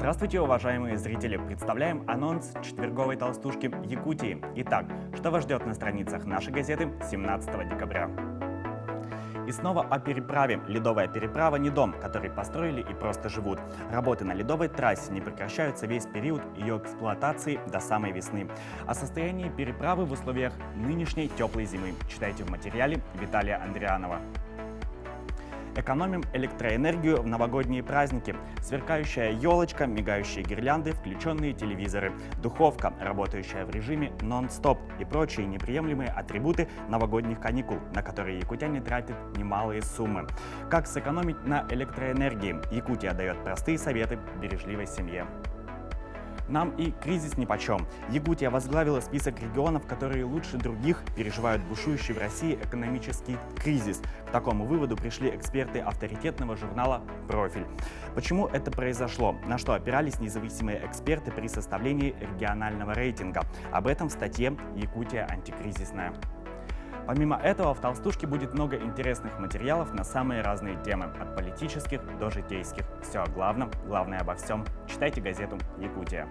Здравствуйте, уважаемые зрители! Представляем анонс четверговой толстушки Якутии. Итак, что вас ждет на страницах нашей газеты 17 декабря? И снова о переправе. Ледовая переправа не дом, который построили и просто живут. Работы на ледовой трассе не прекращаются весь период ее эксплуатации до самой весны. О состоянии переправы в условиях нынешней теплой зимы читайте в материале Виталия Андрианова. Экономим электроэнергию в новогодние праздники. Сверкающая елочка, мигающие гирлянды, включенные телевизоры, духовка, работающая в режиме нон-стоп и прочие неприемлемые атрибуты новогодних каникул, на которые якутяне тратят немалые суммы. Как сэкономить на электроэнергии? Якутия дает простые советы бережливой семье. Нам и кризис нипочем. Якутия возглавила список регионов, которые лучше других переживают бушующий в России экономический кризис. К такому выводу пришли эксперты авторитетного журнала «Профиль». Почему это произошло? На что опирались независимые эксперты при составлении регионального рейтинга? Об этом в статье «Якутия антикризисная». Помимо этого, в толстушке будет много интересных материалов на самые разные темы, от политических до житейских. Все о главном, главное обо всем. Читайте газету «Якутия».